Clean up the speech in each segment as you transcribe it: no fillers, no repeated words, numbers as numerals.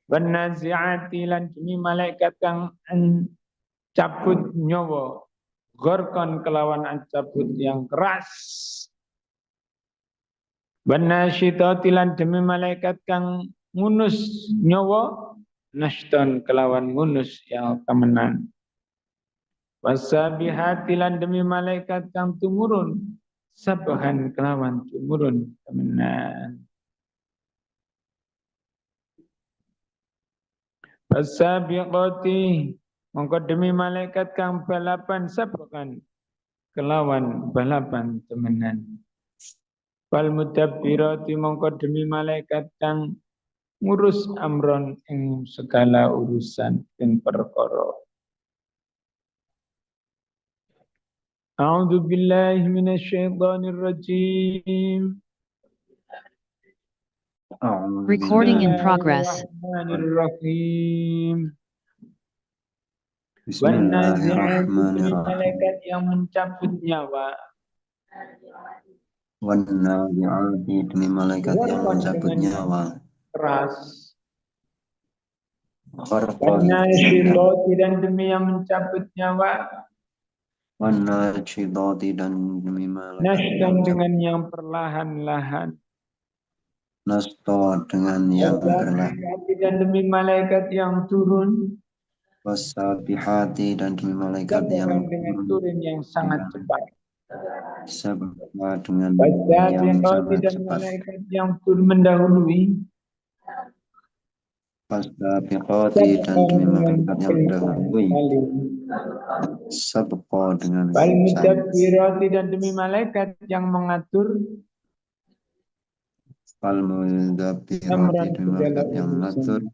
Wan nazi'ati lan demi malaikat kang cabut nyawa, gharqan kelawan ancabut yang keras. Wan nasyitati lan demi malaikat kang ngunus nyawa, nashton kelawan ngunus yang kemenan. Wasabihati lan demi malaikat kang tumurun, sabahan kelawan tumurun kemenan. Wasabiqati mongko demi malaikat kang balapan sabakan kelawan balapan temenan. Wal mudabbirati mongko demi malaikat kang ngurus amron ing segala urusan ing perkara. A'udzu billahi minasy syaithanir rajim. Recording in progress. Bismillahirrahmanirrahim. Wan nazi'ati demi Bismillahirrahmanirrahim. malaikat yang mencabut nyawa. Wan nazi'ati demi malaikat yang mencabut nyawa. Keras. Kharqan. Wan nasyitati dan demi yang mencabut nyawa. Wan nasyitati dan demi malaikat Nashdan yang dengan yang perlahan-lahan. nasto dengan yang berlahan. Wasabihati dan demi malaikat yang turun. Wasabihati dan demi malaikat yang Dengan turun yang sangat cepat. Sabah dengan yang Wasabiqati sangat dan cepat. malaikat yang turun mendahului. Wasabiqati dan demi malaikat yang mendahului. Sabqa dengan Wal sangat. mudabbirati dan demi malaikat yang mengatur. Fal mudabbirati Amran demi segala malaikat yang mengatur urusan.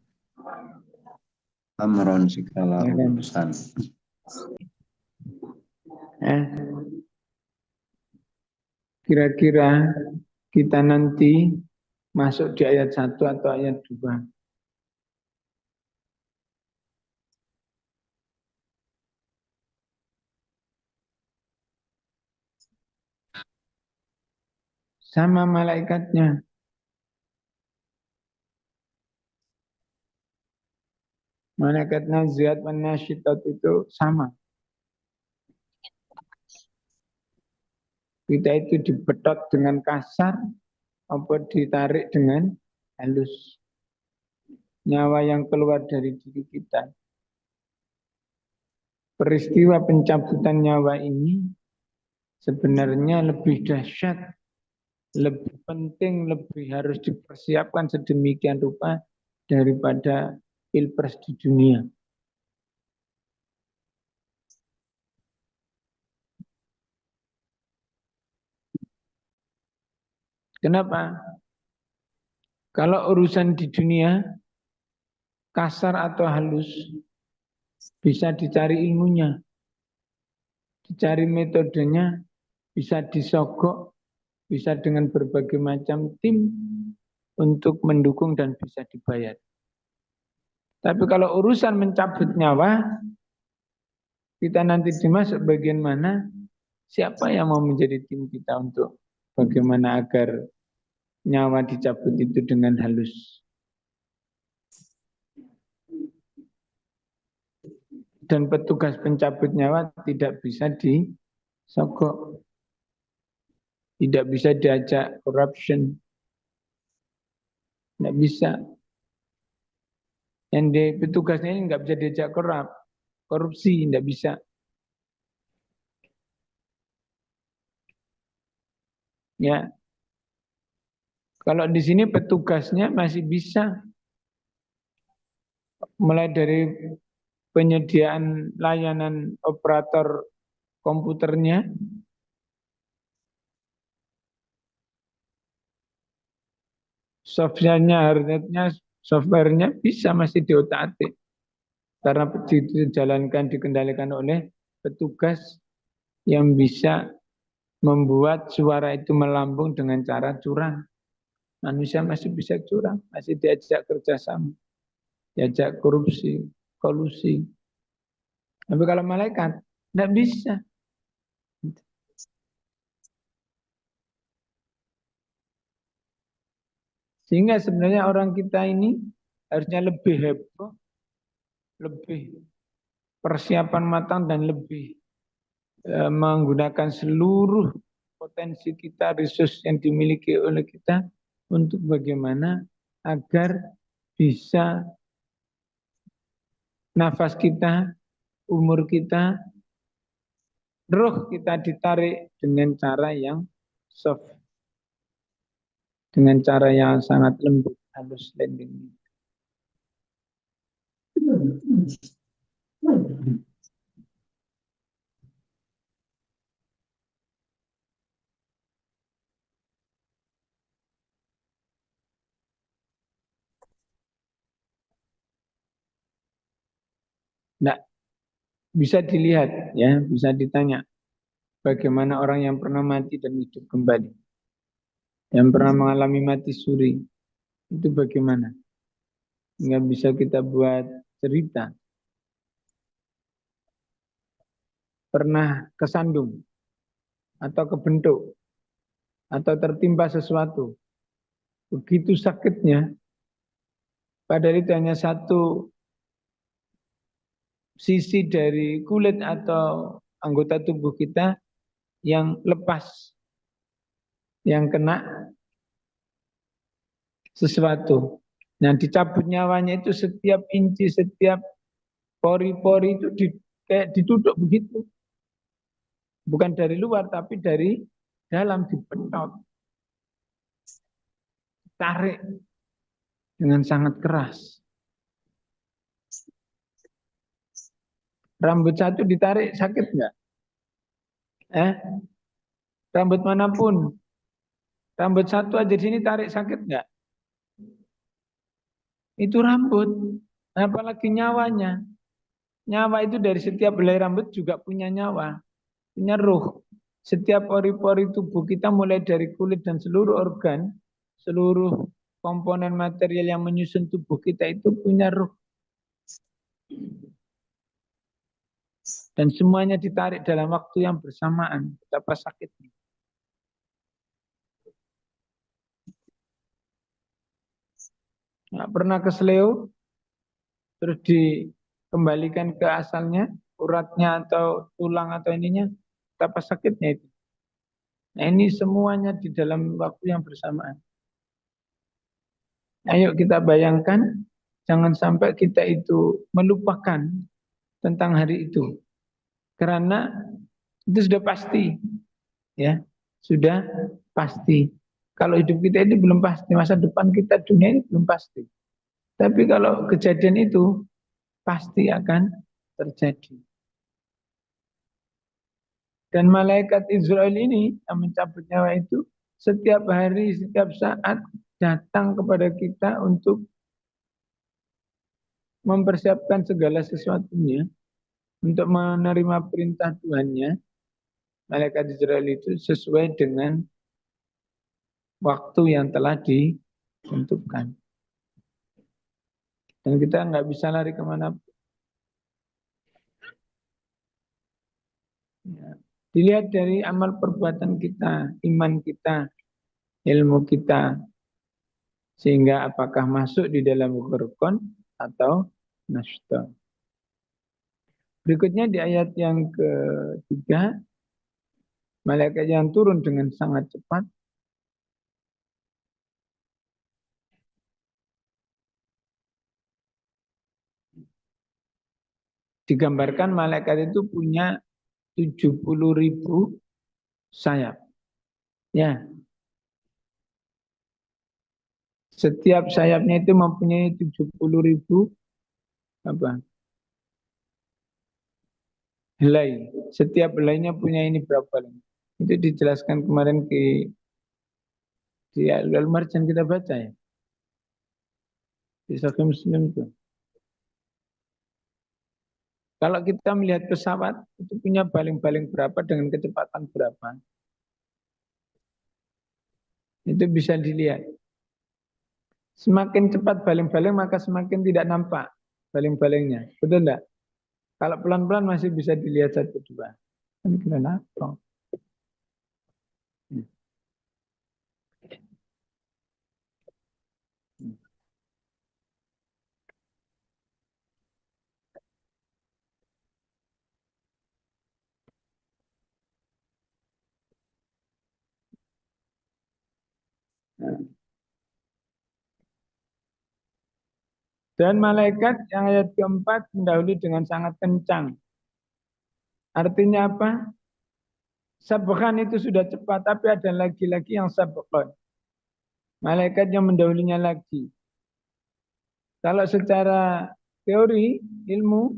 amron segala urusan. Kira-kira kita nanti masuk di ayat 1 atau ayat 2. Sama malaikatnya. Malaikat naziat wan nasyitat itu sama. Kita itu dibetot dengan kasar, apa ditarik dengan halus. Nyawa yang keluar dari diri kita. Peristiwa pencabutan nyawa ini sebenarnya lebih dahsyat, lebih penting, lebih harus dipersiapkan sedemikian rupa daripada pilpres di dunia. Kenapa? Kalau urusan di dunia, kasar atau halus, bisa dicari ilmunya, dicari metodenya, bisa disogok, bisa dengan berbagai macam tim untuk mendukung dan bisa dibayar. Tapi kalau urusan mencabut nyawa, kita nanti dimasuk bagian mana, siapa yang mau menjadi tim kita untuk bagaimana agar nyawa dicabut itu dengan halus. Dan petugas pencabut nyawa tidak bisa disogok. Tidak bisa diajak corruption. Tidak bisa. Yang di petugasnya ini nggak bisa diajak korupsi, tidak bisa. Ya, kalau di sini petugasnya masih bisa, mulai dari penyediaan layanan operator komputernya, softwarenya bisa masih diotak-atik. Karena dijalankan, dikendalikan oleh petugas yang bisa membuat suara itu melambung dengan cara curang. Manusia masih bisa curang, masih diajak kerjasama, diajak korupsi, kolusi. Tapi kalau malaikat, tidak bisa. Sehingga sebenarnya orang kita ini harusnya lebih heboh, lebih persiapan matang dan lebih menggunakan seluruh potensi kita, resource yang dimiliki oleh kita untuk bagaimana agar bisa nafas kita, umur kita, roh kita ditarik dengan cara yang soft, dengan cara yang sangat lembut, halus landing. Nah, bisa dilihat ya, bisa ditanya bagaimana orang yang pernah mati dan hidup kembali, yang pernah mengalami mati suri, itu bagaimana? Nggak bisa kita buat cerita. Pernah kesandung atau kebentuk atau tertimpa sesuatu. Begitu sakitnya, padahal itu hanya satu sisi dari kulit atau anggota tubuh kita yang lepas, yang kena sesuatu. Nah, dicabut nyawanya itu setiap inci, setiap pori-pori itu kayak ditutup begitu. Bukan dari luar, tapi dari dalam dipentot. Tarik dengan sangat keras. Rambut satu ditarik sakit nggak? Rambut manapun. Rambut satu aja di sini tarik sakit nggak? Itu rambut. Apalagi nyawanya. Nyawa itu dari setiap helai rambut juga punya nyawa. Punya ruh. Setiap pori-pori tubuh kita mulai dari kulit dan seluruh organ, seluruh komponen material yang menyusun tubuh kita itu punya ruh. Dan semuanya ditarik dalam waktu yang bersamaan. Betapa sakitnya. Nggak pernah keseleo, terus dikembalikan ke asalnya, uratnya atau tulang atau ininya, betapa sakitnya itu. Nah, ini semuanya di dalam waktu yang bersamaan. Ayo kita bayangkan, jangan sampai kita itu melupakan tentang hari itu. Karena itu sudah pasti, ya, sudah pasti. Kalau hidup kita ini belum pasti, masa depan kita dunia ini belum pasti. Tapi kalau kejadian itu pasti akan terjadi. Dan malaikat Israel ini yang mencabut nyawa itu setiap hari, setiap saat datang kepada kita untuk mempersiapkan segala sesuatunya untuk menerima perintah Tuhannya. Malaikat Israel itu sesuai dengan waktu yang telah ditentukan. Dan kita nggak bisa lari kemana. Ya. Dilihat dari amal perbuatan kita, iman kita, ilmu kita, sehingga apakah masuk di dalam rukun atau nashta. Berikutnya di ayat yang ketiga, malaikat yang turun dengan sangat cepat. Digambarkan malaikat itu punya 70.000 sayap. Ya, setiap sayapnya itu mempunyai 70.000 apa? Helai. Setiap helainya punya ini berapa helai. Itu dijelaskan kemarin di Al-Marjan kita baca ya. Di Sahih Muslim itu. Kalau kita melihat pesawat itu punya baling-baling berapa dengan kecepatan berapa. Itu bisa dilihat. Semakin cepat baling-baling maka semakin tidak nampak baling-balingnya. Betul enggak? Kalau pelan-pelan masih bisa dilihat satu dua. Kan kenapa? Dan malaikat yang ayat keempat mendahului dengan sangat kencang. Artinya apa? Sabqan itu sudah cepat, tapi ada lagi-lagi yang sabqan. Malaikat yang mendahulunya lagi. Kalau secara teori, ilmu,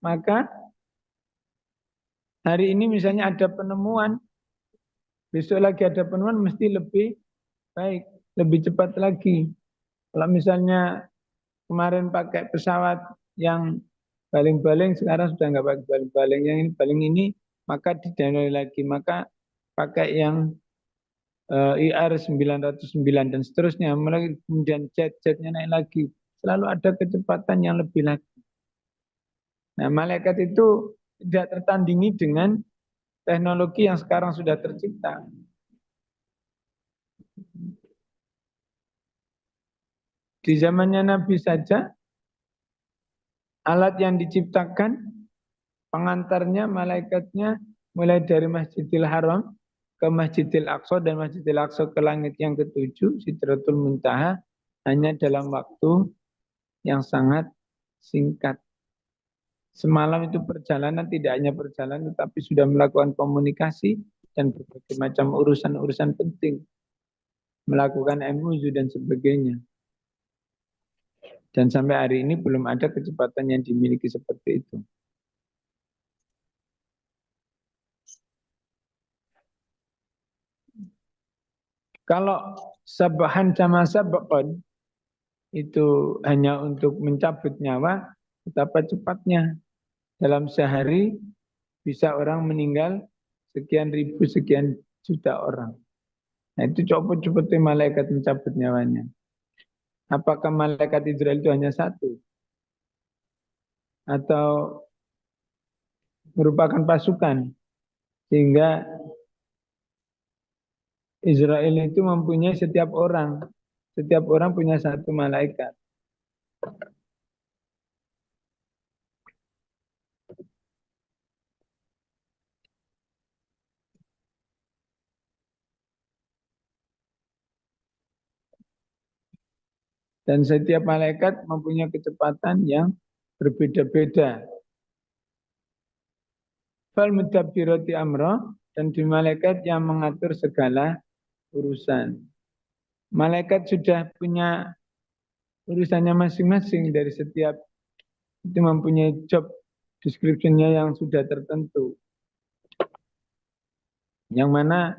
maka hari ini misalnya ada penemuan, besok lagi ada penemuan mesti lebih baik, lebih cepat lagi. Kalau misalnya kemarin pakai pesawat yang baling-baling, sekarang sudah nggak pakai baling-baling, yang ini baling ini, maka didownload lagi, maka pakai yang IR909 dan seterusnya, mulai kemudian jet-jetnya naik lagi, selalu ada kecepatan yang lebih lagi. Nah, malaikat itu tidak tertandingi dengan teknologi yang sekarang sudah tercipta. Di zamannya Nabi saja, alat yang diciptakan, pengantarnya, malaikatnya, mulai dari Masjidil Haram ke Masjidil Aqsa dan Masjidil Aqsa ke langit yang ketujuh, Sidratul Muntaha, hanya dalam waktu yang sangat singkat. Semalam itu perjalanan, tidak hanya perjalanan, tetapi sudah melakukan komunikasi dan berbagai macam urusan-urusan penting. Melakukan MOU dan sebagainya. Dan sampai hari ini belum ada kecepatan yang dimiliki seperti itu. Kalau sabahan sama sabakon itu hanya untuk mencabut nyawa, betapa cepatnya. Dalam sehari bisa orang meninggal sekian ribu, sekian juta orang. Nah itu cepet-cepetnya malaikat mencabut nyawanya. Apakah malaikat Israel itu hanya satu? Atau merupakan pasukan? Sehingga Israel itu mempunyai setiap orang punya satu malaikat. Dan setiap malaikat mempunyai kecepatan yang berbeda-beda. Fal mudabbirati amra, dan di malaikat yang mengatur segala urusan. Malaikat sudah punya urusannya masing-masing, dari setiap itu mempunyai job description-nya yang sudah tertentu. Yang mana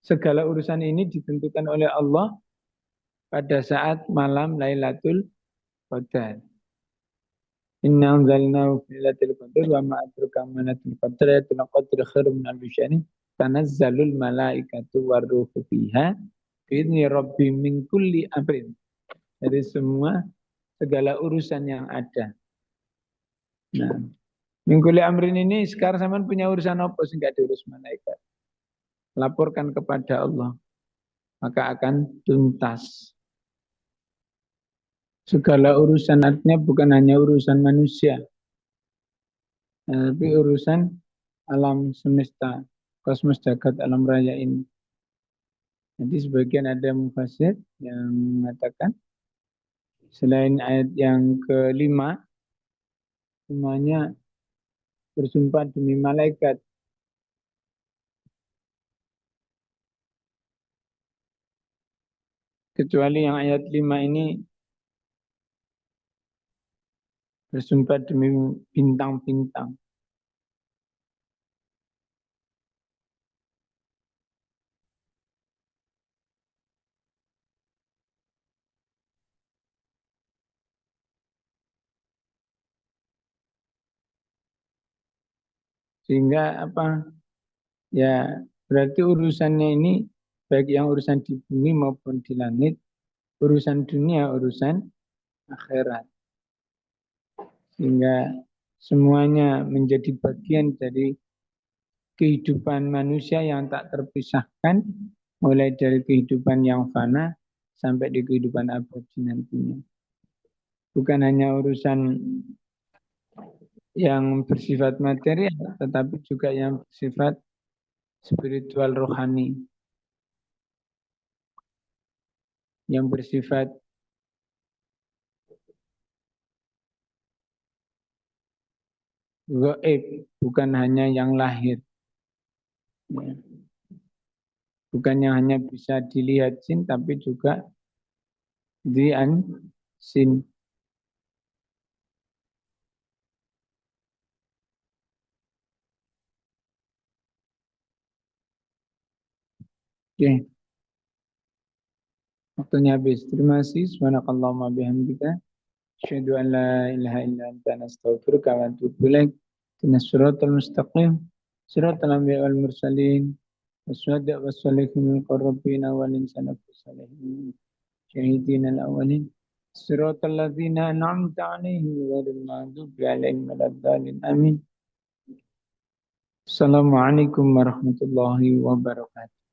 segala urusan ini ditentukan oleh Allah pada saat malam Lailatul Qadar. Inna anzalnahu fi lailatul qadar wa ma adraka ma lailatul qadar, lailatul qadri khairun min alfi syahr, tanazzalul malaikatu waruhu fiha bi'izni rabbihim min kulli amrin. Dari semua segala urusan yang ada. Nah, min kulli amrin ini sekarang sampean punya urusan apa sih, enggak diurus malaikat? Laporkan kepada Allah, maka akan tuntas. Segala urusan artinya bukan hanya urusan manusia, tapi urusan alam semesta, kosmos jagat alam raya ini. Nanti sebagian ada mufassir yang mengatakan selain ayat yang kelima, semuanya bersumpah demi malaikat. Kecuali yang ayat 5 ini bersumpah demi bintang-bintang. Sehingga apa? Ya, berarti urusannya ini baik yang urusan di bumi maupun di langit, urusan dunia, urusan akhirat. Sehingga semuanya menjadi bagian dari kehidupan manusia yang tak terpisahkan, mulai dari kehidupan yang fana sampai di kehidupan abadi nantinya. Bukan hanya urusan yang bersifat material, tetapi juga yang bersifat spiritual rohani, yang bersifat gaib, bukan hanya yang lahir. Ya. Bukan yang hanya bisa dilihat jin, tapi juga sin. Oke, waktunya habis. Terima kasih. Subhanakallahumma bihamdika. Asyhadu an la ilaha illa anta nastaghfiruka wa atubu ilaik. Ihdinas siratal mustaqim. Siratal anbiya wal mursalin. والشهداء والصالحين المقربين والإنسان الصالحين شهيدين الأولين صراط الذين أنعمت عليهم غير المغضوب عليهم ولا الضالين آمين. Assalamualaikum warahmatullahi wabarakatuh.